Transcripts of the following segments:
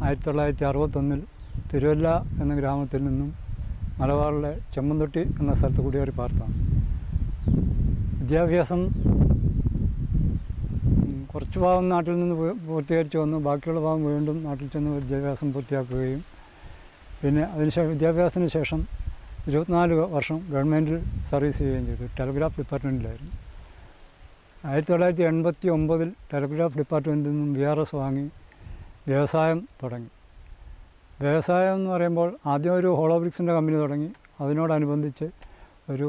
ആയിരത്തി 1961 തിരുവല്ല എന്ന ഗ്രാമത്തിൽ നിന്നും മലബാറിലെ ചെമ്മന്തൊട്ടി എന്ന സ്ഥലത്ത് കുടിയേറി പാർത്താണ്. വിദ്യാഭ്യാസം കുറച്ച് ഭാഗം നാട്ടിൽ നിന്ന് പൂർത്തീകരിച്ച് വന്നു, ബാക്കിയുള്ള ഭാഗം വീണ്ടും നാട്ടിൽ ചെന്ന് വിദ്യാഭ്യാസം പൂർത്തിയാക്കുകയും പിന്നെ വിദ്യാഭ്യാസത്തിന് ശേഷം 24 വർഷം ഗവൺമെൻറ്റിൽ സർവീസ് ചെയ്യുകയും ചെയ്തു. ടെലിഗ്രാഫ് ഡിപ്പാർട്ട്മെൻറ്റിലായിരുന്നു. 1989 ടെലിഗ്രാഫ് ഡിപ്പാർട്ട്മെൻറ്റിൽ നിന്നും VRS വാങ്ങി വ്യവസായം തുടങ്ങി. വ്യവസായം എന്ന് പറയുമ്പോൾ ആദ്യം ഒരു ഹോളോബ്രിക്സിൻ്റെ കമ്പനി തുടങ്ങി. അതിനോടനുബന്ധിച്ച് ഒരു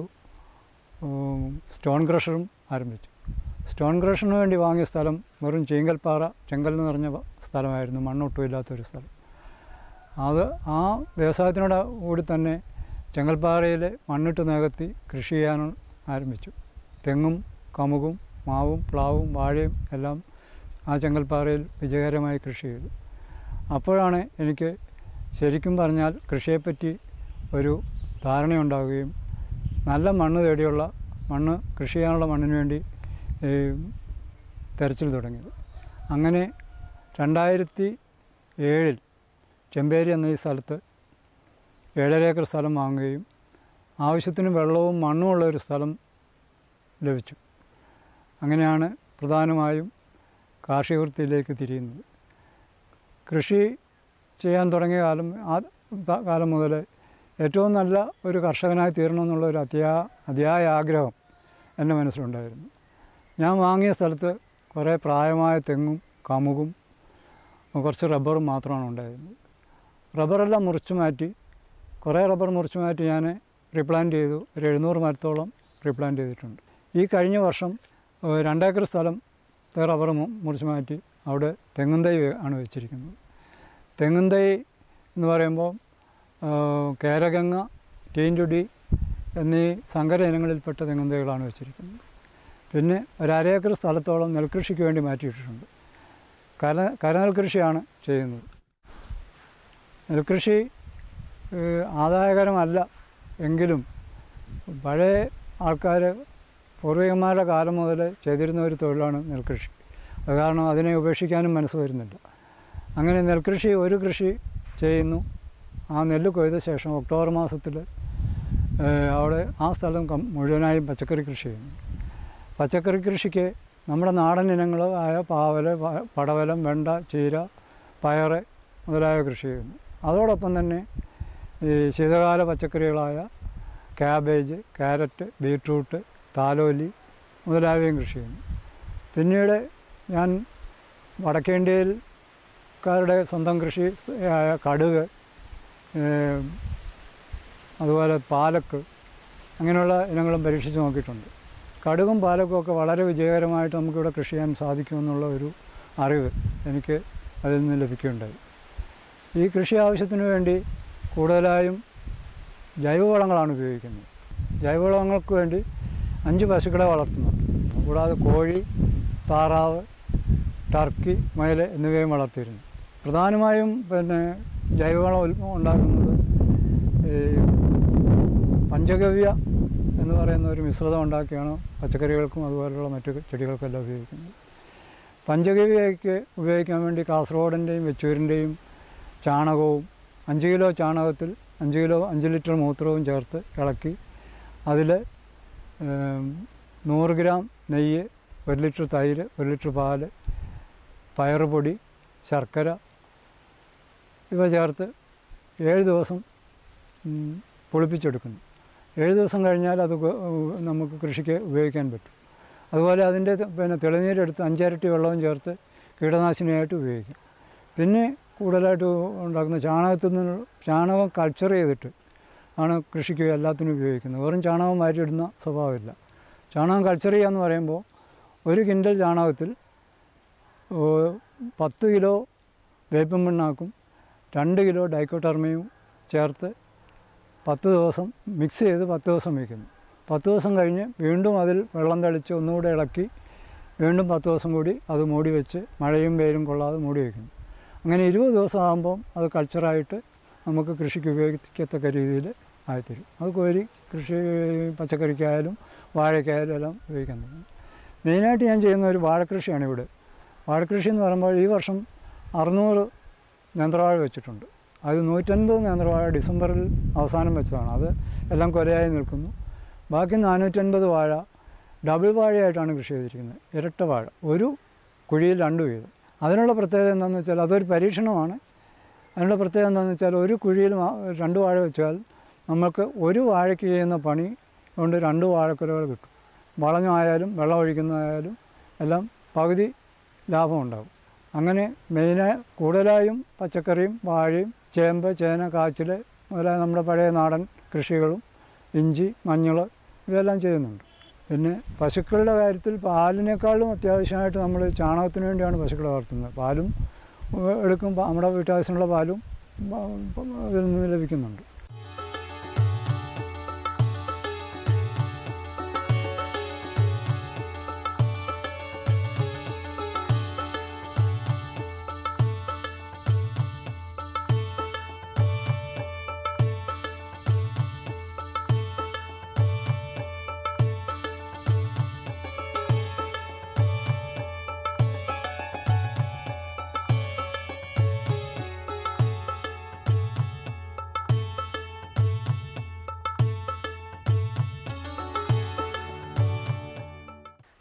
സ്റ്റോൺ ക്രഷറും ആരംഭിച്ചു. സ്റ്റോൺ ക്രഷറിന് വേണ്ടി വാങ്ങിയ സ്ഥലം വെറും ചീങ്കൽപ്പാറ, ചെങ്കൽ എന്ന് പറഞ്ഞ സ്ഥലമായിരുന്നു, മണ്ണൊട്ടുമില്ലാത്തൊരു സ്ഥലം. ആ വ്യവസായത്തിനോട് കൂടി തന്നെ ചെങ്കൽപ്പാറയിൽ മണ്ണിട്ട് നികത്തി കൃഷി ചെയ്യാൻ ആരംഭിച്ചു. തെങ്ങും കമുകും മാവും പ്ലാവും വാഴയും എല്ലാം ആ ചെങ്കൽപ്പാറയിൽ വിജയകരമായി കൃഷി ചെയ്തു. അപ്പോഴാണ് എനിക്ക് ശരിക്കും പറഞ്ഞാൽ കൃഷിയെപ്പറ്റി ഒരു ധാരണയുണ്ടാവുകയും നല്ല മണ്ണ് തേടിയുള്ള കൃഷി ചെയ്യാനുള്ള മണ്ണിന് വേണ്ടി തെരച്ചിൽ തുടങ്ങിയത്. അങ്ങനെ 2007 ചെമ്പേരി എന്ന ഈ സ്ഥലത്ത് 7.5 ഏക്കർ സ്ഥലം വാങ്ങുകയും ആവശ്യത്തിന് വെള്ളവും മണ്ണുമുള്ള ഒരു സ്ഥലം ലഭിച്ചു. അങ്ങനെയാണ് പ്രധാനമായും കാർഷിക വൃത്തിയിലേക്ക് തിരിയുന്നത്. കൃഷി ചെയ്യാൻ തുടങ്ങിയ കാലം മുതൽ ഏറ്റവും നല്ല ഒരു കർഷകനായി തീരണമെന്നുള്ള ഒരു അതിയായ ആഗ്രഹം എൻ്റെ മനസ്സിലുണ്ടായിരുന്നു. ഞാൻ വാങ്ങിയ സ്ഥലത്ത് കുറേ പ്രായമായ തെങ്ങും കമുകും കുറച്ച് റബ്ബറും മാത്രമാണ് ഉണ്ടായിരുന്നത്. റബ്ബറെല്ലാം മുറിച്ചു മാറ്റി, കുറേ റബ്ബർ മുറിച്ചു മാറ്റി ഞാൻ റീപ്ലാന്റ് ചെയ്തു. ഒരു 700 മരത്തോളം റീപ്ലാന്റ് ചെയ്തിട്ടുണ്ട്. ഈ കഴിഞ്ഞ വർഷം 2 ഏക്കർ സ്ഥലം റബ്ബർ മുറിച്ചു മാറ്റി അവിടെ തെങ്ങും തൈ ആണ് വെച്ചിരിക്കുന്നത്. തെങ്ങും തൈ എന്ന് പറയുമ്പോൾ കേരഗംഗ, ടീൻറ്റുടി എന്നീ സങ്കര ഇനങ്ങളിൽപ്പെട്ട തെങ്ങും തൈകളാണ് വെച്ചിരിക്കുന്നത്. പിന്നെ ഒരു 1/2 ഏക്കർ സ്ഥലത്തോളം നെൽകൃഷിക്ക് വേണ്ടി മാറ്റിയിട്ടുണ്ട്. കരനെൽകൃഷിയാണ് ചെയ്യുന്നത്. നെൽകൃഷി ആദായകരമല്ല എങ്കിലും പഴയ ആൾക്കാർ പൂർവികന്മാരുടെ കാലം മുതൽ ചെയ്തിരുന്ന ഒരു തൊഴിലാണ് നെൽകൃഷി. അത് കാരണം അതിനെ ഉപേക്ഷിക്കാനും മനസ്സ് വരുന്നില്ല. അങ്ങനെ നെൽകൃഷി ഒരു കൃഷി ചെയ്യുന്നു. ആ നെല്ല് കൊയ്ത ശേഷം ഒക്ടോബർ മാസത്തിൽ അവിടെ ആ സ്ഥലം മുഴുവനായും പച്ചക്കറി കൃഷി ചെയ്യുന്നു. പച്ചക്കറി കൃഷിക്ക് നമ്മുടെ നാടൻ ഇനങ്ങളായ പാവല്, പടവലം, വെണ്ട, ചീര, പയർ മുതലായ കൃഷി ചെയ്യുന്നു. അതോടൊപ്പം തന്നെ ഈ ശീതകാല പച്ചക്കറികളായ ക്യാബേജ്, ക്യാരറ്റ്, ബീട്രൂട്ട്, താലോലി മുതലായവയും കൃഷി ചെയ്യുന്നു. പിന്നീട് ഞാൻ വടക്കേന്ത്യയിൽക്കാരുടെ സ്വന്തം കൃഷിയായ കടുക്, അതുപോലെ പാലക്ക് അങ്ങനെയുള്ള ഇനങ്ങളും പരീക്ഷിച്ച് നോക്കിയിട്ടുണ്ട്. കടുകും പാലക്കും ഒക്കെ വളരെ വിജയകരമായിട്ട് നമുക്കിവിടെ കൃഷി ചെയ്യാൻ സാധിക്കുമെന്നുള്ള ഒരു അറിവ് എനിക്ക് അതിൽ നിന്ന് ലഭിക്കുകയുണ്ടായി. ഈ കൃഷി ആവശ്യത്തിന് വേണ്ടി കൂടുതലായും ജൈവവളങ്ങളാണ് ഉപയോഗിക്കുന്നത്. ജൈവവളങ്ങൾക്ക് വേണ്ടി 5 പശുക്കളെ വളർത്തുന്നുണ്ട്. കൂടാതെ കോഴി, താറാവ്, ടർക്കി, മുയൽ എന്നിവയും വളർത്തിയിരുന്നു. പ്രധാനമായും ജൈവവളം ഉണ്ടാക്കുന്നത് പഞ്ചഗവ്യ എന്ന് പറയുന്ന ഒരു മിശ്രിതം ഉണ്ടാക്കിയാണ് പച്ചക്കറികൾക്കും അതുപോലെയുള്ള മറ്റു ചെടികൾക്കെല്ലാം ഉപയോഗിക്കുന്നത്. പഞ്ചഗവ്യയ്ക്ക് ഉപയോഗിക്കാൻ വേണ്ടി കാസർഗോഡിൻ്റെയും വെച്ചൂരിൻ്റെയും ചാണകവും 5 കിലോ ചാണകത്തിൽ 5 ലിറ്റർ മൂത്രവും ചേർത്ത് ഇളക്കി അതിൽ 100 ഗ്രാം നെയ്യ്, 1 ലിറ്റർ തൈര്, 1 ലിറ്റർ പാല്, പയറുപൊടി, ശർക്കര ഇവ ചേർത്ത് 7 ദിവസം പുളിപ്പിച്ചെടുക്കുന്നു. 7 ദിവസം കഴിഞ്ഞാൽ അത് നമുക്ക് കൃഷിക്ക് ഉപയോഗിക്കാൻ പറ്റും. അതുപോലെ അതിൻ്റെ തെളിനീരെടുത്ത് 5 ഇരട്ടി വെള്ളവും ചേർത്ത് കീടനാശിനിയായിട്ട് ഉപയോഗിക്കാം. പിന്നെ കൂടുതലായിട്ട് ഉണ്ടാക്കുന്ന ചാണകം കൾച്ചർ ചെയ്തിട്ട് ആണ് കൃഷിക്ക് എല്ലാത്തിനും ഉപയോഗിക്കുന്നത്. വെറും ചാണകം വാരിയിടുന്ന സ്വഭാവമില്ല. ചാണകം കൾച്ചർ ചെയ്യുക എന്ന് പറയുമ്പോൾ 1 കിൻഡൽ ചാണകത്തിൽ 10 കിലോ വേപ്പിൻ പിണ്ണാക്കും 2 കിലോ ഡൈക്കോട്ടർമയും ചേർത്ത് 10 ദിവസം മിക്സ് ചെയ്ത് 10 ദിവസം വയ്ക്കുന്നു. 10 ദിവസം കഴിഞ്ഞ് വീണ്ടും അതിൽ വെള്ളം തളിച്ച് ഒന്നുകൂടെ ഇളക്കി വീണ്ടും 10 ദിവസം കൂടി അത് മൂടി വെച്ച് മഴയും വെയിലും കൊള്ളാതെ മൂടി വയ്ക്കുന്നു. അങ്ങനെ 20 ദിവസം ആകുമ്പം അത് കൾച്ചറായിട്ട് നമുക്ക് കൃഷിക്ക് ഉപയോഗിക്കത്തക്ക രീതിയിൽ ആയിത്തരും. അത് കോരി കൃഷി പച്ചക്കറിക്കായാലും വാഴയ്ക്കായാലും എല്ലാം ഉപയോഗിക്കാൻ പറ്റും. മെയിനായിട്ട് ഞാൻ ചെയ്യുന്ന ഒരു വാഴക്കൃഷിയാണ് ഇവിടെ. വാഴക്കൃഷി എന്ന് പറയുമ്പോൾ ഈ വർഷം 600 നേന്ത്രവാഴ വെച്ചിട്ടുണ്ട്. അത് 150 നേന്ത്രവാഴ ഡിസംബറിൽ അവസാനം വെച്ചതാണ്. അത് എല്ലാം കൊലയായി നിൽക്കുന്നു. ബാക്കി 450 വാഴ ഡബിൾ വാഴയായിട്ടാണ് കൃഷി ചെയ്തിരിക്കുന്നത്. ഇരട്ട വാഴ, ഒരു കുഴിയിൽ 2 വീതം. അതിനുള്ള പ്രത്യേകത എന്താണെന്ന് വെച്ചാൽ അതൊരു പരീക്ഷണമാണ്. അതിനുള്ള പ്രത്യേകത എന്താണെന്ന് വെച്ചാൽ ഒരു കുഴിയിൽ 2 വാഴ വെച്ചാൽ നമുക്ക് ഒരു വാഴയ്ക്ക് ചെയ്യുന്ന പണി കൊണ്ട് 2 വാഴക്കുലകൾ കിട്ടും. വളഞ്ഞായാലും വെള്ളം ഒഴിക്കുന്നതായാലും എല്ലാം പകുതി ലാഭമുണ്ടാകും. അങ്ങനെ കൂടുതലായും പച്ചക്കറിയും വാഴയും ചേമ്പ്, ചേന, കാച്ചിൽ മുതലായ നമ്മുടെ പഴയ നാടൻ കൃഷികളും ഇഞ്ചി, മഞ്ഞൾ ഇവയെല്ലാം ചെയ്യുന്നുണ്ട്. പിന്നെ പശുക്കളുടെ കാര്യത്തിൽ പാലിനേക്കാളും അത്യാവശ്യമായിട്ട് നമ്മൾ ചാണകത്തിന് വേണ്ടിയാണ് പശുക്കളെ വളർത്തുന്നത്. പാലും എടുക്കും, നമ്മുടെ വീട്ടാവശ്യമുള്ള പാലും അതിൽ നിന്ന് ലഭിക്കുന്നുണ്ട്.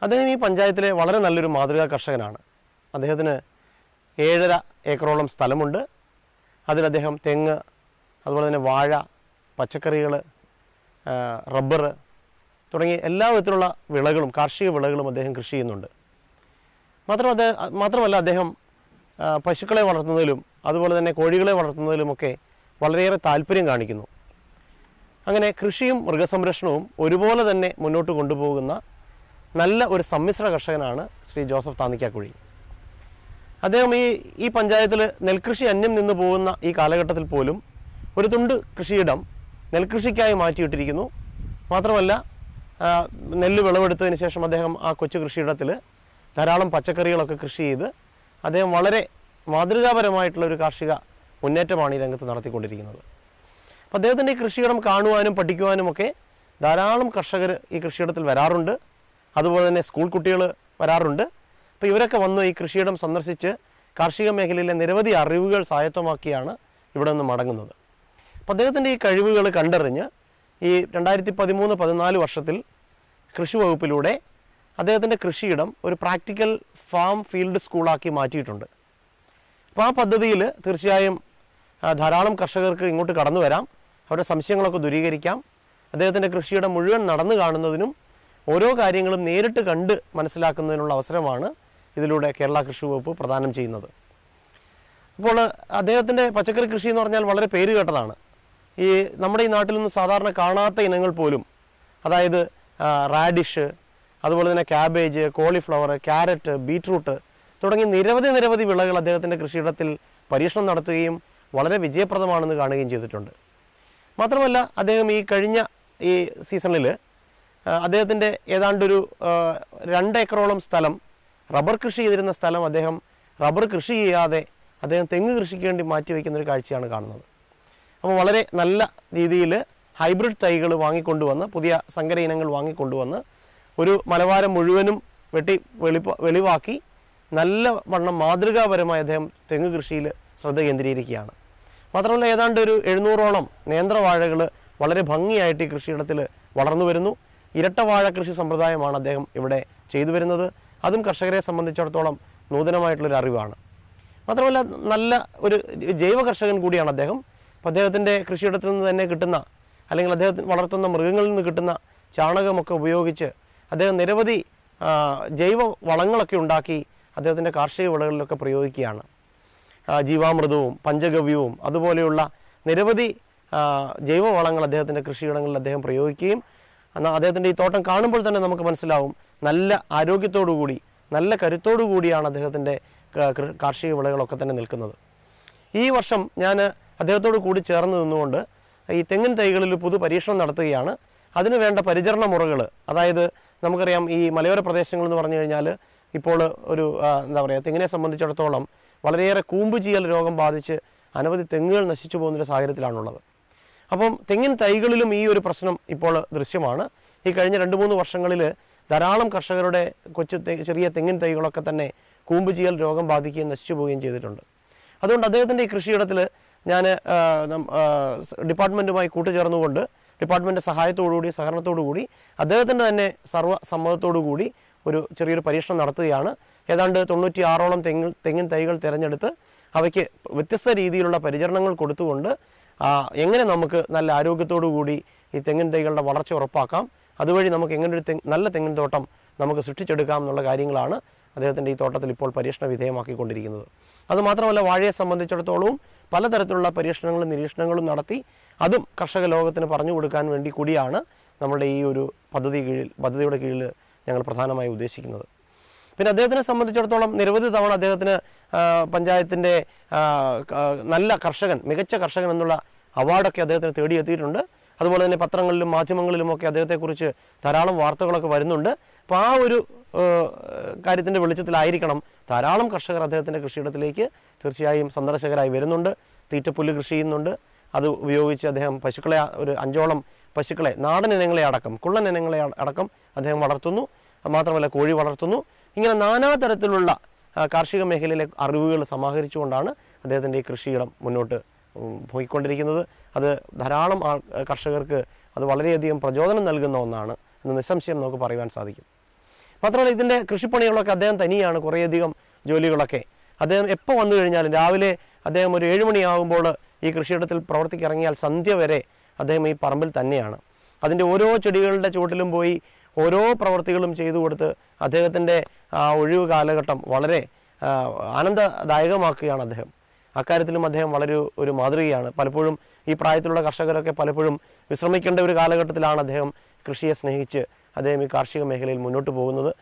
അദ്ദേഹം ഈ പഞ്ചായത്തിലെ വളരെ നല്ലൊരു മാതൃകാ കർഷകനാണ്. അദ്ദേഹത്തിന് 7.5 ഏക്കറോളം സ്ഥലമുണ്ട്. അതിൽ അദ്ദേഹം തെങ്ങ്, അതുപോലെ തന്നെ വാഴ, പച്ചക്കറികൾ, റബ്ബർ തുടങ്ങി എല്ലാ വിധത്തിലുള്ള വിളകളും കാർഷിക വിളകളും അദ്ദേഹം കൃഷി ചെയ്യുന്നുണ്ട്. മാത്രമല്ല അദ്ദേഹം പശുക്കളെ വളർത്തുന്നതിലും അതുപോലെ തന്നെ കോഴികളെ വളർത്തുന്നതിലുമൊക്കെ വളരെയേറെ താല്പര്യം കാണിക്കുന്നു. അങ്ങനെ കൃഷിയും മൃഗസംരക്ഷണവും ഒരുപോലെ തന്നെ മുന്നോട്ട് കൊണ്ടുപോകുന്ന നല്ല ഒരു സമ്മിശ്ര കർഷകനാണ് ശ്രീ ജോസഫ് താന്നിക്കാക്കുഴി. അദ്ദേഹം ഈ പഞ്ചായത്തിൽ നെൽകൃഷി അന്യം നിന്ന് പോകുന്ന ഈ കാലഘട്ടത്തിൽ പോലും ഒരു തുണ്ട് കൃഷിയിടം നെൽകൃഷിക്കായി മാറ്റിയിട്ടിരിക്കുന്നു. മാത്രമല്ല നെല്ല് വിളവെടുത്തതിന് ശേഷം അദ്ദേഹം ആ കൊച്ചു കൃഷിയിടത്തിൽ ധാരാളം പച്ചക്കറികളൊക്കെ കൃഷി ചെയ്ത് അദ്ദേഹം വളരെ മാതൃകാപരമായിട്ടുള്ള ഒരു കാർഷിക മുന്നേറ്റമാണ് ഈ രംഗത്ത് നടത്തിക്കൊണ്ടിരിക്കുന്നത്. അപ്പോൾ അദ്ദേഹത്തിൻ്റെ ഈ കൃഷിയിടം കാണുവാനും പഠിക്കുവാനുമൊക്കെ ധാരാളം കർഷകർ ഈ കൃഷിയിടത്തിൽ വരാറുണ്ട്. അതുപോലെ തന്നെ സ്കൂൾ കുട്ടികൾ വരാറുണ്ട്. അപ്പോൾ ഇവരൊക്കെ വന്ന് ഈ കൃഷിയിടം സന്ദർശിച്ച് കാർഷിക മേഖലയിലെ നിരവധി അറിവുകൾ സ്വായത്തമാക്കിയാണ് ഇവിടെ നിന്ന് മടങ്ങുന്നത്. അപ്പോൾ അദ്ദേഹത്തിൻ്റെ ഈ കഴിവുകൾ കണ്ടറിഞ്ഞ് ഈ 2013-14 വർഷത്തിൽ കൃഷി വകുപ്പിലൂടെ അദ്ദേഹത്തിൻ്റെ കൃഷിയിടം ഒരു പ്രാക്ടിക്കൽ ഫാം ഫീൽഡ് സ്കൂളാക്കി മാറ്റിയിട്ടുണ്ട്. അപ്പോൾ ആ പദ്ധതിയിൽ തീർച്ചയായും ധാരാളം കർഷകർക്ക് ഇങ്ങോട്ട് കടന്നു വരാം, അവരുടെ സംശയങ്ങളൊക്കെ ദൂരീകരിക്കാം. അദ്ദേഹത്തിൻ്റെ കൃഷിയിടം മുഴുവൻ നടന്നു കാണുന്നതിനും ഓരോ കാര്യങ്ങളും നേരിട്ട് കണ്ട് മനസ്സിലാക്കുന്നതിനുള്ള അവസരമാണ് ഇതിലൂടെ കേരള കൃഷി വകുപ്പ് പ്രദാനം ചെയ്യുന്നത്. അപ്പോൾ അദ്ദേഹത്തിൻ്റെ പച്ചക്കറി കൃഷി എന്ന് പറഞ്ഞാൽ വളരെ പേര് കേട്ടതാണ്. നമ്മുടെ ഈ നാട്ടിലൊന്നും സാധാരണ കാണാത്ത ഇനങ്ങൾ പോലും, അതായത് റാഡിഷ്, അതുപോലെ തന്നെ ക്യാബേജ്, കോളിഫ്ലവർ, ക്യാരറ്റ്, ബീറ്റ്റൂട്ട് തുടങ്ങി നിരവധി വിളകൾ അദ്ദേഹത്തിൻ്റെ കൃഷിയിടത്തിൽ പരീക്ഷണം നടത്തുകയും വളരെ വിജയപ്രദമാണെന്ന് കാണുകയും ചെയ്തിട്ടുണ്ട്. മാത്രമല്ല അദ്ദേഹം ഈ കഴിഞ്ഞ ഈ സീസണിൽ അദ്ദേഹത്തിൻ്റെ ഏതാണ്ടൊരു 2 ഏക്കറോളം സ്ഥലം റബ്ബർ കൃഷി ചെയ്തിരുന്ന സ്ഥലം അദ്ദേഹം റബ്ബർ കൃഷി ചെയ്യാതെ അദ്ദേഹം തെങ്ങ് കൃഷിക്ക് വേണ്ടി മാറ്റിവെക്കുന്ന ഒരു കാഴ്ചയാണ് കാണുന്നത്. അപ്പോൾ വളരെ നല്ല രീതിയിൽ ഹൈബ്രിഡ് തൈകൾ വാങ്ങിക്കൊണ്ടുവന്ന്, പുതിയ സങ്കര ഇനങ്ങൾ വാങ്ങിക്കൊണ്ടുവന്ന് ഒരു മലവാരം മുഴുവനും വെളിവാക്കി നല്ല വണ്ണം മാതൃകാപരമായി അദ്ദേഹം തെങ്ങ് കൃഷിയിൽ ശ്രദ്ധ കേന്ദ്രീകരിക്കുകയാണ്. മാത്രമല്ല ഏതാണ്ട് ഒരു 700ഓളം നേന്ത്രവാഴകൾ വളരെ ഭംഗിയായിട്ട് ഈ കൃഷിയിടത്തിൽ വളർന്നു വരുന്നു. ഇരട്ട വാഴ കൃഷി സമ്പ്രദായമാണ് അദ്ദേഹം ഇവിടെ ചെയ്തു വരുന്നത്. അതും കർഷകരെ സംബന്ധിച്ചിടത്തോളം നൂതനമായിട്ടുള്ളൊരു അറിവാണ്. മാത്രമല്ല നല്ല ഒരു ജൈവ കർഷകൻ കൂടിയാണ് അദ്ദേഹം. അപ്പോൾ അദ്ദേഹത്തിൻ്റെ കൃഷിയിടത്തിൽ നിന്ന് തന്നെ കിട്ടുന്ന, അല്ലെങ്കിൽ അദ്ദേഹത്തിന് വളർത്തുന്ന മൃഗങ്ങളിൽ നിന്ന് കിട്ടുന്ന ചാണകമൊക്കെ ഉപയോഗിച്ച് അദ്ദേഹം നിരവധി ജൈവ വളങ്ങളൊക്കെ ഉണ്ടാക്കി അദ്ദേഹത്തിൻ്റെ കാർഷിക വിളകളിലൊക്കെ പ്രയോഗിക്കുകയാണ്. ജീവാമൃതവും പഞ്ചഗവ്യവും അതുപോലെയുള്ള നിരവധി ജൈവ വളങ്ങൾ അദ്ദേഹത്തിൻ്റെ കൃഷിയിടങ്ങളിൽ അദ്ദേഹം പ്രയോഗിക്കുകയും, എന്നാൽ അദ്ദേഹത്തിൻ്റെ ഈ തോട്ടം കാണുമ്പോൾ തന്നെ നമുക്ക് മനസ്സിലാവും നല്ല ആരോഗ്യത്തോടു കൂടി നല്ല കരുത്തോടു കൂടിയാണ് അദ്ദേഹത്തിൻ്റെ കാർഷിക വിളകളൊക്കെ തന്നെ നിൽക്കുന്നത്. ഈ വർഷം ഞാൻ അദ്ദേഹത്തോട് കൂടി ചേർന്ന് നിന്നുകൊണ്ട് ഈ തെങ്ങിൻ തൈകളിൽ പുതു പരീക്ഷണം നടത്തുകയാണ്. അതിന് വേണ്ട പരിചരണ മുറകൾ, അതായത് നമുക്കറിയാം ഈ മലയോര പ്രദേശങ്ങളെന്ന് പറഞ്ഞു കഴിഞ്ഞാൽ ഇപ്പോൾ ഒരു എന്താ പറയുക, തെങ്ങിനെ സംബന്ധിച്ചിടത്തോളം വളരെയേറെ കൂമ്പുചീയൽ രോഗം ബാധിച്ച് അനവധി തെങ്ങുകൾ നശിച്ചു പോകുന്നൊരു സാഹചര്യത്തിലാണുള്ളത്. അപ്പം തെങ്ങിൻ തൈകളിലും ഈ ഒരു പ്രശ്നം ഇപ്പോൾ ദൃശ്യമാണ്. ഈ കഴിഞ്ഞ 2-3 വർഷങ്ങളിൽ ധാരാളം കർഷകരുടെ ചെറിയ തെങ്ങിൻ തൈകളൊക്കെ തന്നെ കൂമ്പുചീയൽ രോഗം ബാധിക്കുകയും നശിച്ചു പോവുകയും ചെയ്തിട്ടുണ്ട്. അതുകൊണ്ട് അദ്ദേഹത്തിൻ്റെ ഈ കൃഷിയിടത്തിൽ ഞാൻ ഡിപ്പാർട്ട്മെൻറ്റുമായി കൂട്ടുചേർന്നുകൊണ്ട് ഡിപ്പാർട്ട്മെൻറ്റ് സഹായത്തോടുകൂടി സഹകരണത്തോടുകൂടി അദ്ദേഹത്തിൻ്റെ തന്നെ സർവ്വസമ്മതത്തോടു കൂടി ഒരു ചെറിയൊരു പരീക്ഷണം നടത്തുകയാണ്. ഏതാണ്ട് 96ഓളം തെങ്ങിൻ തൈകൾ തിരഞ്ഞെടുത്ത് അവയ്ക്ക് വ്യത്യസ്ത രീതിയിലുള്ള പരിചരണങ്ങൾ കൊടുത്തുകൊണ്ട് എങ്ങനെ നമുക്ക് നല്ല ആരോഗ്യത്തോടു കൂടി ഈ തെങ്ങിൻ തൈകളുടെ വളർച്ച ഉറപ്പാക്കാം, അതുവഴി നമുക്ക് എങ്ങനെ ഒരു നല്ല തെങ്ങിൻ തോട്ടം നമുക്ക് സൃഷ്ടിച്ചെടുക്കാം എന്നുള്ള കാര്യങ്ങളാണ് അദ്ദേഹത്തിൻ്റെ ഈ തോട്ടത്തിൽ ഇപ്പോൾ പരീക്ഷണ വിധേയമാക്കിക്കൊണ്ടിരിക്കുന്നത്. അതുമാത്രമല്ല വാഴയെ സംബന്ധിച്ചിടത്തോളവും പലതരത്തിലുള്ള പരീക്ഷണങ്ങളും നിരീക്ഷണങ്ങളും നടത്തി അതും കർഷക ലോകത്തിന് പറഞ്ഞു കൊടുക്കാൻ വേണ്ടി കൂടിയാണ് നമ്മുടെ ഈ ഒരു പദ്ധതിയുടെ കീഴിൽ ഞങ്ങൾ പ്രധാനമായി ഉദ്ദേശിക്കുന്നത്. പിന്നെ അദ്ദേഹത്തിനെ സംബന്ധിച്ചിടത്തോളം നിരവധി തവണ അദ്ദേഹത്തിന് പഞ്ചായത്തിൻ്റെ നല്ല കർഷകൻ, മികച്ച കർഷകൻ എന്നുള്ള അവാർഡൊക്കെ അദ്ദേഹത്തിന് തേടിയെത്തിയിട്ടുണ്ട്. അതുപോലെ തന്നെ പത്രങ്ങളിലും മാധ്യമങ്ങളിലുമൊക്കെ അദ്ദേഹത്തെക്കുറിച്ച് ധാരാളം വാർത്തകളൊക്കെ വരുന്നുണ്ട്. അപ്പോൾ ആ ഒരു കാര്യത്തിൻ്റെ വെളിച്ചത്തിലായിരിക്കണം ധാരാളം കർഷകർ അദ്ദേഹത്തിൻ്റെ കൃഷിയിടത്തിലേക്ക് തീർച്ചയായും സന്ദർശകരായി വരുന്നുണ്ട്. തീറ്റപ്പുല്ല് കൃഷി ചെയ്യുന്നുണ്ട്. അത് ഉപയോഗിച്ച് അദ്ദേഹം പശുക്കളെ ഒരു 5ഓളം പശുക്കളെ, നാടൻ ഇനങ്ങളെ അടക്കം കുള്ളൻ ഇനങ്ങളെ അടക്കം അദ്ദേഹം വളർത്തുന്നു. മാത്രമല്ല കോഴി വളർത്തുന്നു. ഇങ്ങനെ നാനാതരത്തിലുള്ള കാർഷിക മേഖലയിലെ അറിവുകൾ സമാഹരിച്ചുകൊണ്ടാണ് അദ്ദേഹത്തിൻ്റെ ഈ കൃഷിയിടം മുന്നോട്ട് പോയിക്കൊണ്ടിരിക്കുന്നത്. അത് ധാരാളം കർഷകർക്ക് അത് വളരെയധികം പ്രചോദനം നൽകുന്ന ഒന്നാണ് എന്ന് നിസ്സംശയം നമുക്ക് പറയുവാൻ സാധിക്കും. മാത്രമല്ല ഇതിൻ്റെ കൃഷിപ്പണികളൊക്കെ അദ്ദേഹം തനിയാണ്. കുറേയധികം ജോലികളൊക്കെ അദ്ദേഹം എപ്പോൾ വന്നു കഴിഞ്ഞാലും രാവിലെ അദ്ദേഹം ഒരു 7 മണിയാകുമ്പോൾ ഈ കൃഷിയിടത്തിൽ പ്രവർത്തിക്കിറങ്ങിയാൽ സന്ധ്യ വരെ അദ്ദേഹം ഈ പറമ്പിൽ തന്നെയാണ്. അതിൻ്റെ ഓരോ ചെടികളുടെ ചുവട്ടിലും പോയി ഓരോ പ്രവർത്തികളും ചെയ്തു കൊടുത്ത് അദ്ദേഹത്തിൻ്റെ ഒഴിവ് കാലഘട്ടം വളരെ ആനന്ദദായകമാക്കുകയാണ് അദ്ദേഹം. അക്കാര്യത്തിലും അദ്ദേഹം വളരെ ഒരു മാതൃകയാണ്. പലപ്പോഴും ഈ പ്രായത്തിലുള്ള കർഷകരൊക്കെ പലപ്പോഴും വിശ്രമിക്കേണ്ട ഒരു കാലഘട്ടത്തിലാണ് അദ്ദേഹം കൃഷിയെ സ്നേഹിച്ച് അദ്ദേഹം ഈ കാർഷിക മേഖലയിൽ മുന്നോട്ട് പോകുന്നത്.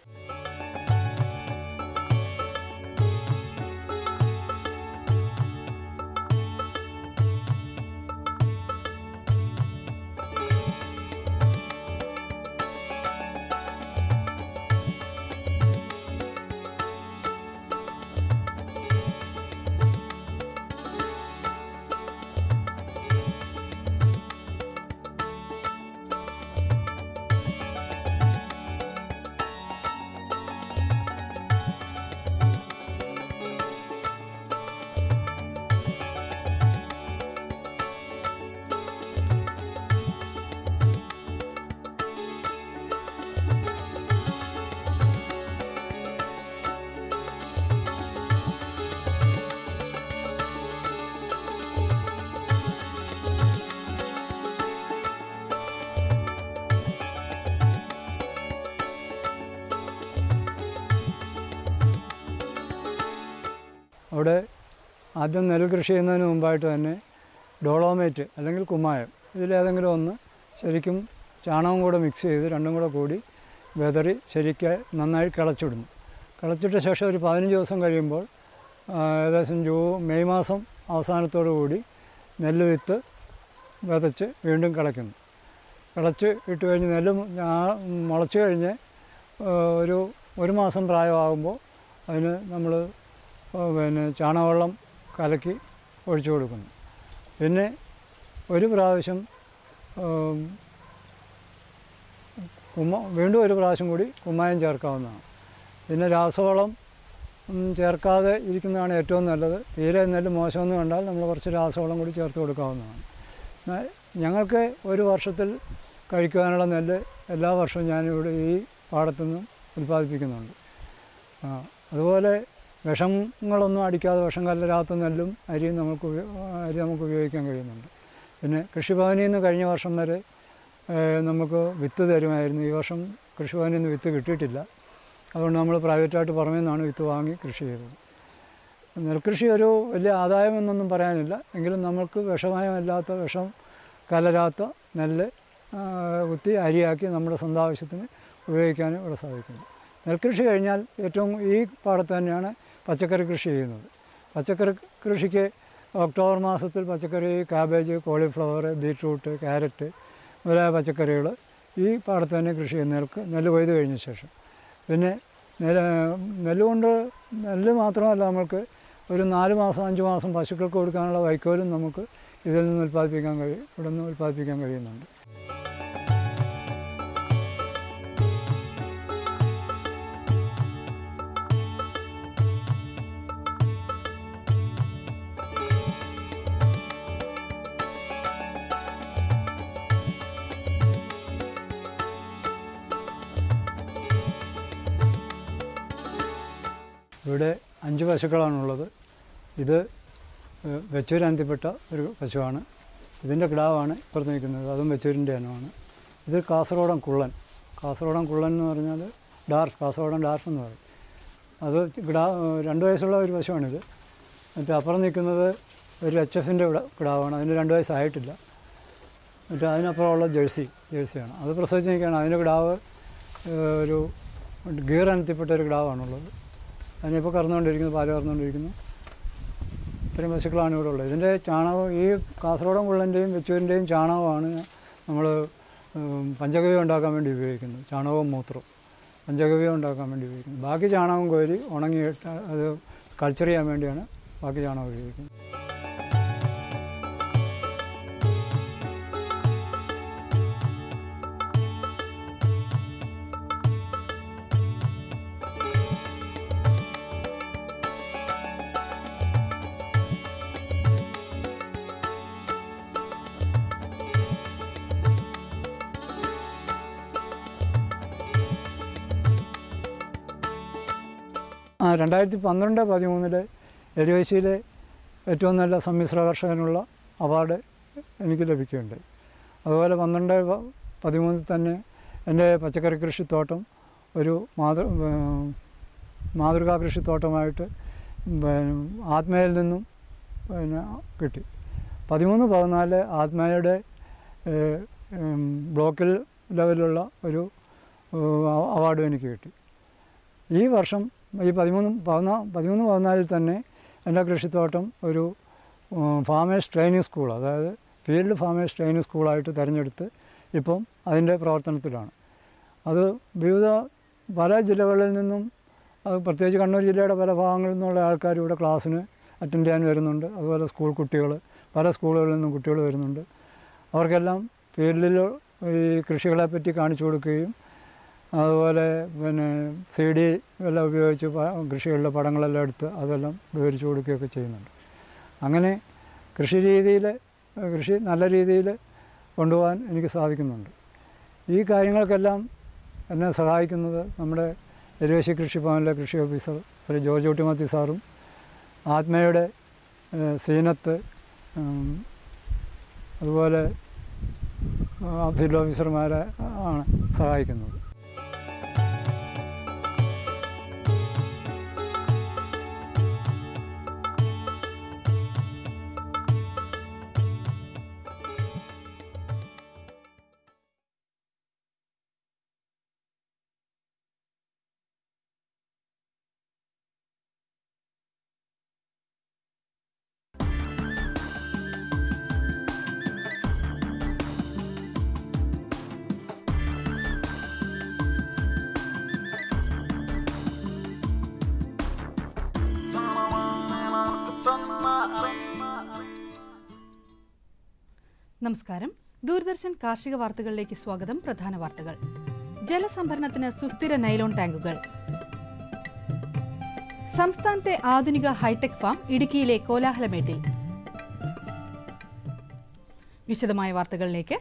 അവിടെ ആദ്യം നെൽകൃഷി ചെയ്യുന്നതിന് മുമ്പായിട്ട് തന്നെ ഡോളോമേറ്റ് അല്ലെങ്കിൽ കുമ്മായം ഇതിലേതെങ്കിലും ഒന്ന് ശരിക്കും ചാണകം കൂടെ മിക്സ് ചെയ്ത് രണ്ടും കൂടെ കൂടി വെതറി ശരിക്കും നന്നായി കിളച്ചിടുന്നു. കിളച്ചിട്ട ശേഷം ഒരു 15 ദിവസം കഴിയുമ്പോൾ ഏകദേശം മെയ് മാസം അവസാനത്തോടു കൂടി നെല്ല് വിത്ത് വിതച്ച് വീണ്ടും കിളയ്ക്കുന്നു. കിളച്ച് ഇട്ട് കഴിഞ്ഞ് നെല്ല് മുളച്ച് കഴിഞ്ഞ് ഒരു മാസം പ്രായമാകുമ്പോൾ അതിന് നമ്മൾ ചാണകവെള്ളം കലക്കി ഒഴിച്ചു കൊടുക്കുന്നു. പിന്നെ ഒരു പ്രാവശ്യം വീണ്ടും ഒരു പ്രാവശ്യം കൂടി കുമ്മായം ചേർക്കാവുന്നതാണ്. പിന്നെ രാസവളം ചേർക്കാതെ ഇരിക്കുന്നതാണ് ഏറ്റവും നല്ലത്. തീരെ നെല്ല് മോശമെന്ന് കണ്ടാൽ നമ്മൾ കുറച്ച് രാസവളം കൂടി ചേർത്ത് കൊടുക്കാവുന്നതാണ്. ഞങ്ങൾക്ക് ഒരു വർഷത്തിൽ കഴിക്കുവാനുള്ള നെല്ല് എല്ലാ വർഷവും ഞാനിവിടെ ഈ പാടത്തുനിന്നും ഉൽപ്പാദിപ്പിക്കുന്നുണ്ട്. അതുപോലെ വിഷങ്ങളൊന്നും അടിക്കാതെ വിഷം കലരാത്ത നെല്ലും അരിയും നമുക്ക് ഉപയോഗിക്കാൻ കഴിയുന്നുണ്ട്. പിന്നെ കൃഷിഭവനിൽ നിന്ന് കഴിഞ്ഞ വർഷം വരെ നമുക്ക് വിത്ത് തരുമായിരുന്നു. ഈ വർഷം കൃഷിഭവനിൽ നിന്ന് വിത്ത് കിട്ടിയിട്ടില്ല. അതുകൊണ്ട് നമ്മൾ പ്രൈവറ്റായിട്ട് പുറമേ നിന്നാണ് വിത്ത് വാങ്ങി കൃഷി ചെയ്തത്. നെൽകൃഷി ഒരു വലിയ ആദായമെന്നൊന്നും പറയാനില്ല. എങ്കിലും നമുക്ക് വിഷമയമല്ലാത്ത വിഷം കലരാത്ത നെല്ല് കുത്തി അരിയാക്കി നമ്മുടെ സ്വന്തം ആവശ്യത്തിന് ഉപയോഗിക്കാനും ഇവിടെ സാധിക്കുന്നു. നെൽകൃഷി കഴിഞ്ഞാൽ ഏറ്റവും ഈ പാടത്ത് തന്നെയാണ് പച്ചക്കറി കൃഷി ചെയ്യുന്നത്. പച്ചക്കറി കൃഷിക്ക് ഒക്ടോബർ മാസത്തിൽ പച്ചക്കറി കാബേജ്, കോളിഫ്ലവർ, ബീറ്റ്റൂട്ട്, ക്യാരറ്റ് മുതലായ പച്ചക്കറികൾ ഈ പാടത്ത് തന്നെ കൃഷി ചെയ്യുന്ന നെല്ല് കൊയ്ത് കഴിഞ്ഞ ശേഷം. പിന്നെ നെല്ല് മാത്രമല്ല, നമുക്ക് ഒരു 4 മാസം 5 മാസം പശുക്കൾക്ക് കൊടുക്കാനുള്ള വൈക്കോലും നമുക്ക് ഇതിൽ നിന്ന് ഇവിടെ നിന്ന് ഉൽപ്പാദിപ്പിക്കാൻ കഴിയുന്നുണ്ട്. ഇവിടെ 5 പശുക്കളാണുള്ളത്. ഇത് വെച്ചൂരനത്തിൽപ്പെട്ട ഒരു പശുവാണ്. ഇതിൻ്റെ കിടാവാണ് ഇപ്പുറത്ത് നിൽക്കുന്നത്. അതും വെച്ചൂരിൻ്റെ ഇനമാണ്. ഇത് കാസർഗോഡൻ കുള്ളൻ എന്ന് പറഞ്ഞാൽ കാസർഗോഡൻ ഡാർഫ് എന്ന് പറയും. അത് 2 വയസ്സുള്ള ഒരു പശുവാണിത്. മറ്റേ അപ്പുറം നിൽക്കുന്നത് ഒരു HFൻ്റെ കിടാവാണ്. അതിന് 2 വയസ്സായിട്ടില്ല. മറ്റേ അതിനപ്പുറമുള്ള ജേഴ്സിയാണ്. അത് പ്രസവിച്ച് നിൽക്കുകയാണ്. അതിൻ്റെ കിടാവ് ഒരു ഗീർ ഇനത്തിൽപ്പെട്ട ഒരു കിടാവാണുള്ളത്. അതിനിപ്പോൾ പാല് കറന്നുകൊണ്ടിരിക്കുന്നു. ഇത്രയും പശുക്കളാണ് ഇവിടെ ഉള്ളത്. ഇതിൻ്റെ ചാണകം, ഈ കാസർഗോഡൻ കുള്ളൻ്റെയും വെച്ചൂരിൻ്റെയും ചാണകമാണ് നമ്മൾ പഞ്ചഗവ്യം ഉണ്ടാക്കാൻ വേണ്ടി ഉപയോഗിക്കുന്നത്. ചാണകവും മൂത്രവും പഞ്ചഗവ്യം ഉണ്ടാക്കാൻ വേണ്ടി ഉപയോഗിക്കുന്നത്. ബാക്കി ചാണകം കോരി ഉണങ്ങിയിട്ട് അത് കൾച്ചർ ചെയ്യാൻ വേണ്ടിയാണ് ബാക്കി ചാണകം ഉപയോഗിക്കുന്നത്. ആ 2012-13 എരുവേശിയിലെ ഏറ്റവും നല്ല സമ്മിശ്ര കർഷകനുള്ള അവാർഡ് എനിക്ക് ലഭിക്കുകയുണ്ടായി. അതുപോലെ 12-13 തന്നെ എൻ്റെ പച്ചക്കറി കൃഷിത്തോട്ടം ഒരു മാതൃകാ കൃഷിത്തോട്ടമായിട്ട് ആത്മയിൽ നിന്നും കിട്ടി. 13-14 ആത്മയുടെ ബ്ലോക്കിൽ ലെവലുള്ള ഒരു അവാർഡും എനിക്ക് കിട്ടി. ഈ വർഷം ഈ 13-14 തന്നെ എൻ്റെ കൃഷിത്തോട്ടം ഒരു ഫാമേഴ്സ് ട്രെയിനിങ് സ്കൂൾ, അതായത് ഫീൽഡ് ഫാമേഴ്സ് ട്രെയിനിങ് സ്കൂളായിട്ട് തിരഞ്ഞെടുത്ത് ഇപ്പം അതിൻ്റെ പ്രവർത്തനത്തിലാണ്. അത് പല ജില്ലകളിൽ നിന്നും, അത് പ്രത്യേകിച്ച് കണ്ണൂർ ജില്ലയുടെ പല ഭാഗങ്ങളിൽ നിന്നുള്ള ആൾക്കാർ ഇവിടെ ക്ലാസ്സിന് അറ്റൻഡ് ചെയ്യാൻ വരുന്നുണ്ട്. അതുപോലെ സ്കൂൾ കുട്ടികൾ, പല സ്കൂളുകളിൽ നിന്നും കുട്ടികൾ വരുന്നുണ്ട്. അവർക്കെല്ലാം ഫീൽഡിൽ ഈ കൃഷികളെപ്പറ്റി കാണിച്ചു കൊടുക്കുകയും അതുപോലെ പിന്നെ CD എല്ലാം ഉപയോഗിച്ച് കൃഷികളുടെ പടങ്ങളെല്ലാം എടുത്ത് അതെല്ലാം വിവരിച്ചു കൊടുക്കുകയൊക്കെ ചെയ്യുന്നുണ്ട്. അങ്ങനെ കൃഷി നല്ല രീതിയിൽ കൊണ്ടുപോകാൻ എനിക്ക് സാധിക്കുന്നുണ്ട്. ഈ കാര്യങ്ങൾക്കെല്ലാം എന്നെ സഹായിക്കുന്നത് നമ്മുടെ എരുവേശി കൃഷിഭവനിലെ കൃഷി ഓഫീസർ ശ്രീ ജോർജ് കുട്ടിമത്തി സാറും ആത്മയുടെ സീനത്ത് അതുപോലെ ഫീൽഡ് ഓഫീസർമാരെ ആണ് സഹായിക്കുന്നത്. നമസ്കാരം. ദൂരദർശൻ കാർഷിക വാർത്തകളിലേക്ക് സ്വാഗതം. പ്രധാന വാർത്തകൾ. ജലസംഭരണത്തിന് സുസ്ഥിര നൈലോൺ ടാങ്കുകൾ. സംസ്ഥാനത്തെ ആധുനിക ഹൈടെക് ഫാം ഇടുക്കിയിലെ കോലാഹലമേട്ടിൽ. വിശദമായ വാർത്തകളിലേക്ക്.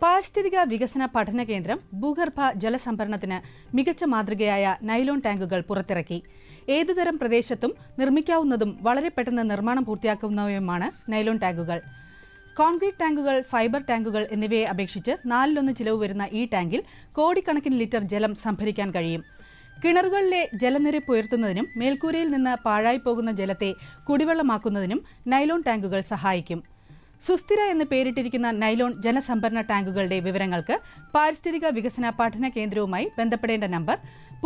പാരിസ്ഥിതിക വികസന പഠന കേന്ദ്രം ഭൂഗർഭ ജലസംഭരണത്തിന് മികച്ച മാതൃകയായ നൈലോൺ ടാങ്കുകൾ പുറത്തിറക്കി. ഏതുതരം പ്രദേശത്തും നിർമ്മിക്കാവുന്നതും വളരെ പെട്ടെന്ന് നിർമ്മാണം പൂർത്തിയാക്കുന്നവയുമാണ് നൈലോൺ ടാങ്കുകൾ. കോൺക്രീറ്റ് ടാങ്കുകൾ, ഫൈബർ ടാങ്കുകൾ എന്നിവയെ അപേക്ഷിച്ച് 4-1 ചിലവ് വരുന്ന ഈ ടാങ്കിൽ കോടിക്കണക്കിന് ലിറ്റർ ജലം സംഭരിക്കാൻ കഴിയും. കിണറുകളിലെ ജലനിരപ്പ് ഉയർത്തുന്നതിനും മേൽക്കൂരയിൽ നിന്ന് പാഴായി പോകുന്ന ജലത്തെ കുടിവെള്ളമാക്കുന്നതിനും നൈലോൺ ടാങ്കുകൾ സഹായിക്കും. സുസ്ഥിര എന്ന് പേരിട്ടിരിക്കുന്ന നൈലോൺ ജലസംഭരണ ടാങ്കുകളുടെ വിവരങ്ങൾക്ക് പാരിസ്ഥിതിക വികസന പഠന കേന്ദ്രവുമായി ബന്ധപ്പെടേണ്ട നമ്പർ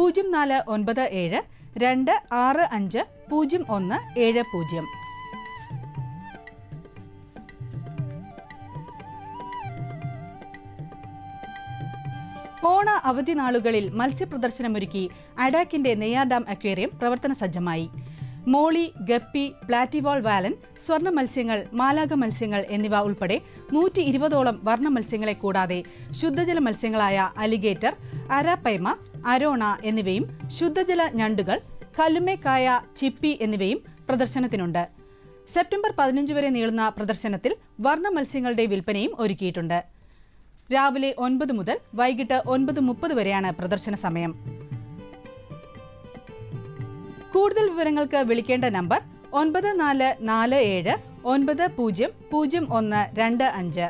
0497 265 0170. ഓണ അവധി നാളുകളിൽ മത്സ്യപ്രദർശനമൊരുക്കി അഡാക്കിന്റെ നെയ്യാർ ഡാം അക്വേറിയം പ്രവർത്തന സജ്ജമായി. മോളി, ഗപ്പി, പ്ലാറ്റിവോൾ വാലൻ, സ്വർണ്ണ മത്സ്യങ്ങൾ, മാലാക മത്സ്യങ്ങൾ എന്നിവ ഉൾപ്പെടെ 120ഓളം വർണ്ണ മത്സ്യങ്ങളെ കൂടാതെ ശുദ്ധജല മത്സ്യങ്ങളായ അലിഗേറ്റർ, അരാപ്പൈമ, അരോണ എന്നിവയും ശുദ്ധജല ഞണ്ടുകൾ, കല്ലുമേക്കായ, ചിപ്പി എന്നിവയും പ്രദർശനത്തിനുണ്ട്. സെപ്റ്റംബർ 15 വരെ നീളുന്ന പ്രദർശനത്തിൽ വർണ്ണ മത്സ്യങ്ങളുടെ വിൽപ്പനയും ഒരുക്കിയിട്ടുണ്ട്. രാവിലെ 9 മുതൽ വൈകിട്ട് 9:30 വരെയാണ് പ്രദർശന സമയം. കൂടുതൽ വിവരങ്ങൾക്ക് വിളിക്കേണ്ട നമ്പർ 9447 900125.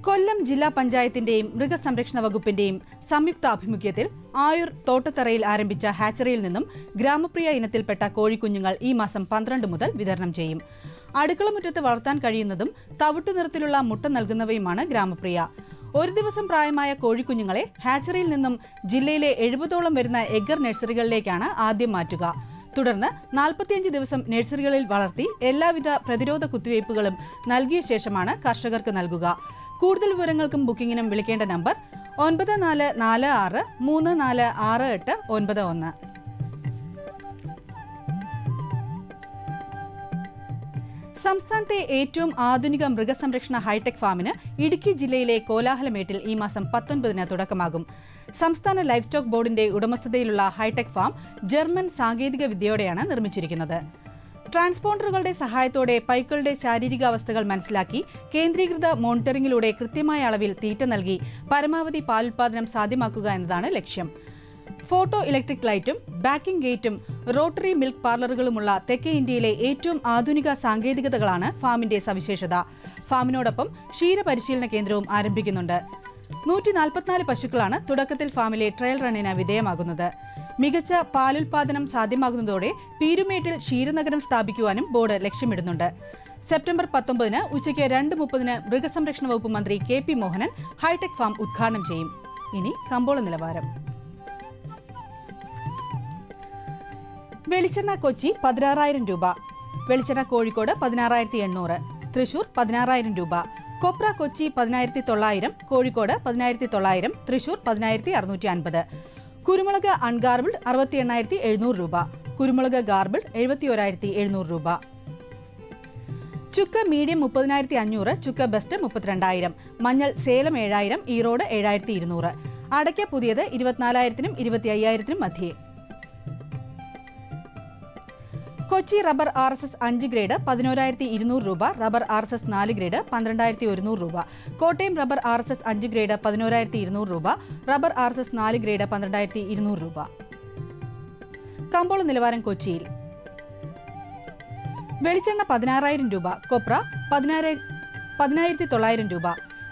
കൊല്ലം ജില്ലാ പഞ്ചായത്തിന്റെയും മൃഗസംരക്ഷണ വകുപ്പിന്റെയും സംയുക്താഭിമുഖ്യത്തിൽ ആയൂർ തോട്ടത്തറയിൽ ആരംഭിച്ച ഹാച്ചറിയിൽ നിന്നും ഗ്രാമപ്രിയ ഇനത്തിൽപ്പെട്ട കോഴിക്കുഞ്ഞുങ്ങൾ ഈ മാസം 12 മുതൽ വിതരണം ചെയ്യും. അടുക്കളമുറ്റത്ത് വളർത്താൻ കഴിയുന്നതും തവിട്ടു നിറത്തിലുള്ള മുട്ട നൽകുന്നവയുമാണ് ഗ്രാമപ്രിയ. ഒരു ദിവസം പ്രായമായ കോഴിക്കുഞ്ഞുങ്ങളെ ഹാച്ചറിയിൽ നിന്നും ജില്ലയിലെ 70ഓളം വരുന്ന എഗർ നഴ്സറികളിലേക്കാണ് ആദ്യം മാറ്റുക. തുടർന്ന് 45 ദിവസം നഴ്സറികളിൽ വളർത്തി എല്ലാവിധ പ്രതിരോധ കുത്തിവയ്പ്പുകളും നൽകിയ ശേഷമാണ് കർഷകർക്ക് നൽകുക. കൂടുതൽ വിവരങ്ങൾക്കും ബുക്കിംഗിനും വിളിക്കേണ്ട നമ്പർ 9446 346891. സംസ്ഥാനത്തെ ഏറ്റവും ആധുനിക മൃഗസംരക്ഷണ ഹൈടെക് ഫാമിന് ഇടുക്കി ജില്ലയിലെ കോലാഹലമേട്ടിൽ ഈ മാസം 19-ന് തുടക്കമാകും. സംസ്ഥാന ലൈഫ് സ്റ്റോക്ക് ബോർഡിന്റെ ഉടമസ്ഥതയിലുള്ള ഹൈടെക് ഫാം ജർമ്മൻ സാങ്കേതിക വിദ്യയോടെയാണ് നിർമ്മിച്ചിരിക്കുന്നത്. ട്രാൻസ്പോണ്ടറുകളുടെ സഹായത്തോടെ പൈക്കളുടെ ശാരീരികാവസ്ഥകൾ മനസ്സിലാക്കി കേന്ദ്രീകൃത മോണിറ്ററിംഗിലൂടെ കൃത്യമായ അളവിൽ തീറ്റ നൽകി പരമാവധി പാലുൽപാദനം സാധ്യമാക്കുക എന്നതാണ് ലക്ഷ്യം. ഫോട്ടോ ഇലക്ട്രിക് ലൈറ്റും ബാക്കിംഗ് ഗേറ്റും റോട്ടറി മിൽക്ക് പാർലറുകളുമുള്ള തെക്കേ ഇന്ത്യയിലെ ഏറ്റവും ആധുനിക സാങ്കേതികതകളാണ് ഫാമിന്റെ സവിശേഷത. ഫാമിനോടൊപ്പം ക്ഷീരപരിശീലന കേന്ദ്രവും ആരംഭിക്കുന്നുണ്ട്. 144 പശുക്കളാണ് തുടക്കത്തിൽ ഫാമിലെ ട്രയൽ റണ്ണിന് വിധേയമാകുന്നത്. മികച്ച പാലുൽപാദനം സാധ്യമാകുന്നതോടെ പീരുമേട്ടിൽ ക്ഷീരനഗരം സ്ഥാപിക്കുവാനും ബോർഡ് ലക്ഷ്യമിടുന്നുണ്ട്. സെപ്റ്റംബർ 19-ന് ഉച്ചയ്ക്ക് 2:30-ന് മൃഗസംരക്ഷണ വകുപ്പ് മന്ത്രി KP മോഹനൻ ഹൈടെക് ഫാം ഉദ്ഘാടനം ചെയ്യും. ഇനി കമ്പോള നിലവാരം. വെളിച്ചെണ്ണ കൊച്ചി 16,000 രൂപ, വെളിച്ചെണ്ണ കോഴിക്കോട് 16,800, തൃശൂർ 16,000 രൂപ, കൊപ്ര കൊച്ചി 10,900, കോഴിക്കോട് 10,900, തൃശൂർ 10,650, കുരുമുളക് അൺഗാർബിൾഡ് 68,700 രൂപ, കുരുമുളക് ഗാർബിൾഡ് 71,700 രൂപ. ചുക്ക് മീഡിയം 30,500, ചുക്ക് ബെസ്റ്റ് 32,000, മഞ്ഞൾ സേലം 7,000, ഈറോഡ് 7,200, അടയ്ക്ക പുതിയത് 24,000-നും 25,000-നും മധ്യേ. കൊച്ചി റബ്ബർ RSS 5 ഗ്രേഡ് 11,200 രൂപ, റബ്ബർ RSS 4 ഗ്രേഡ് 12,100 രൂപ, കോട്ടയം റബ്ബർ RSS 5 ഗ്രേഡ് 11,200 രൂപ, റബ്ബർ RSS 4 ഗ്രേഡ് 12,200 രൂപ. കമ്പോള നിലവാരം കൊച്ചിയിൽ. വെളിച്ചെണ്ണ 16,000 രൂപ, കൊപ്ര 10,900 രൂപ,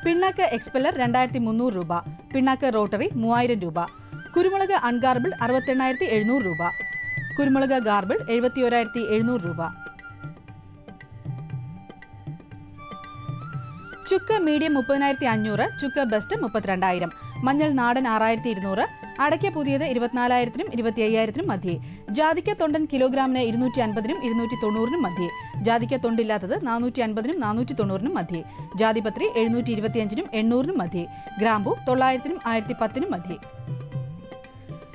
പിണ്ണാക്ക് എക്സ്പെല്ലർ 2,300 രൂപ, പിണ്ണാക്ക് റോട്ടറി 3,000 രൂപ, കുരുമുളക് അൺഗാർബിൾഡ് 68,700 രൂപ, കുരുമുളക് ഗാർബിൾഡ് 71,700 രൂപ. ചുക്ക് മീഡിയം 30,500, ചുക്ക് ബെസ്റ്റ് 32,000, മഞ്ഞൾ നാടൻ 6,200, അടയ്ക്ക പുതിയത് 24,000-നും 25,000-നും മധ്യേ. ജാതിക്ക തൊണ്ടൻ കിലോഗ്രാമിന് 250-നും 290-നും മധ്യേ. ജാതിക്ക തൊണ്ടില്ലാത്തത് 450-നും 490-നും മധ്യേ. ജാതിപത്രി 725-നും 800-നും മധ്യേ. ഗ്രാമ്പു 900-നും 1,010-നും മധ്യേ.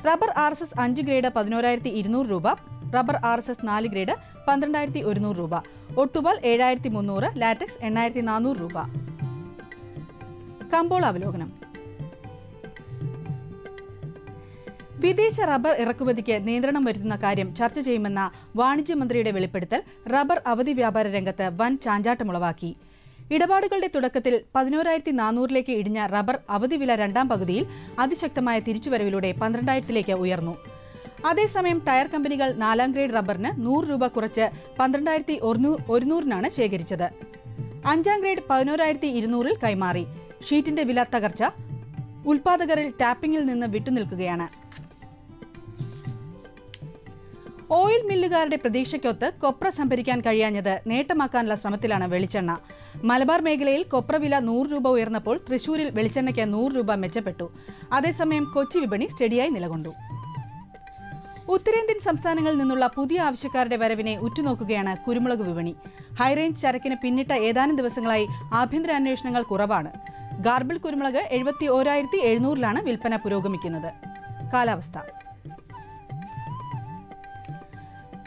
റബ്ബർ RSS 5 ഗ്രേഡ് 11,200 രൂപ, റബ്ബർ RSS 4 ഗ്രേഡ് 12,100 രൂപ, ഒട്ടുപാൽ 7,300, ലാറ്റക്സ് 8,400 രൂപ. കമ്പോള അവലോകനം. വിദേശ റബ്ബർ ഇറക്കുമതിക്ക് നിയന്ത്രണം വരുത്തുന്ന കാര്യം ചർച്ച ചെയ്യുമെന്ന വാണിജ്യമന്ത്രിയുടെ വെളിപ്പെടുത്തൽ റബ്ബർ അവധി വ്യാപാര രംഗത്ത് വൻ ചാഞ്ചാട്ടമുളവാക്കി. ഇടപാടുകളുടെ തുടക്കത്തിൽ 11,400 ഇടിഞ്ഞ റബ്ബർ അവധി വില രണ്ടാം പകുതിയിൽ അതിശക്തമായ തിരിച്ചുവരവിലൂടെ 12,000 ഉയർന്നു. അതേസമയം ടയർ കമ്പനികൾ 4ാം ഗ്രേഡ് റബ്ബറിന് 100 രൂപ കുറച്ച് 12,100 ശേഖരിച്ചത്. 5ാം ഗ്രേഡ് 11,200 കൈമാറി. ഷീറ്റിന്റെ വില തകർച്ച ഉൽപാദകരിൽ ടാപ്പിംഗിൽ നിന്ന് വിട്ടുനിൽക്കുകയാണ്. ഓയിൽ മില്ലുകാരുടെ പ്രതീക്ഷയ്ക്കൊത്ത് കൊപ്ര സംഭരിക്കാൻ കഴിയാഞ്ഞത് നേട്ടമാക്കാനുള്ള ശ്രമത്തിലാണ് വെളിച്ചെണ്ണ. മലബാർ മേഖലയിൽ കൊപ്ര വില 100 രൂപ ഉയർന്നപ്പോൾ തൃശൂരിൽ വെളിച്ചെണ്ണയ്ക്ക് 100 രൂപ മെച്ചപ്പെട്ടു. അതേസമയം കൊച്ചി വിപണി സ്റ്റഡിയായി നിലകൊണ്ടു. ഉത്തരേന്ത്യൻ സംസ്ഥാനങ്ങളിൽ നിന്നുള്ള പുതിയ ആവശ്യക്കാരുടെ വരവിനെ ഉറ്റുനോക്കുകയാണ് കുരുമുളക് വിപണി. ഹൈറേഞ്ച് ചരക്കിന് പിന്നിട്ട ഏതാനും ദിവസങ്ങളായി ആഭ്യന്തര അന്വേഷണങ്ങൾ കുറവാണ്. ഗാർബിൾ കുരുമുളക് 71,700 വിൽപ്പന പുരോഗമിക്കുന്നത്. കാലാവസ്ഥ.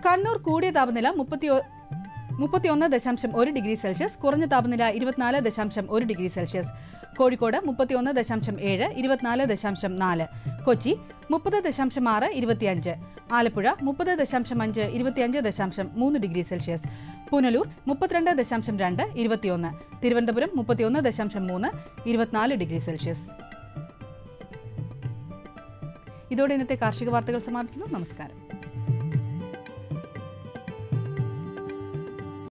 കണ്ണൂർ കൂടിയ താപനില 31.1 ഡിഗ്രി സെൽഷ്യസ്, കുറഞ്ഞ താപനില 24.1 degree Celsius. Kozhikode 31.7, 24.4. Kochi 30.6, 25. Alappuzha 30.5, 25.3 degree Celsius. Punalur 32.2, 21. Thiruvananthapuram 31.3, 24 degree Celsius. ഇതോടെ ഇന്നത്തെ കാർഷിക വാർത്തകൾ സമാപിക്കുന്നു. നമസ്കാരം.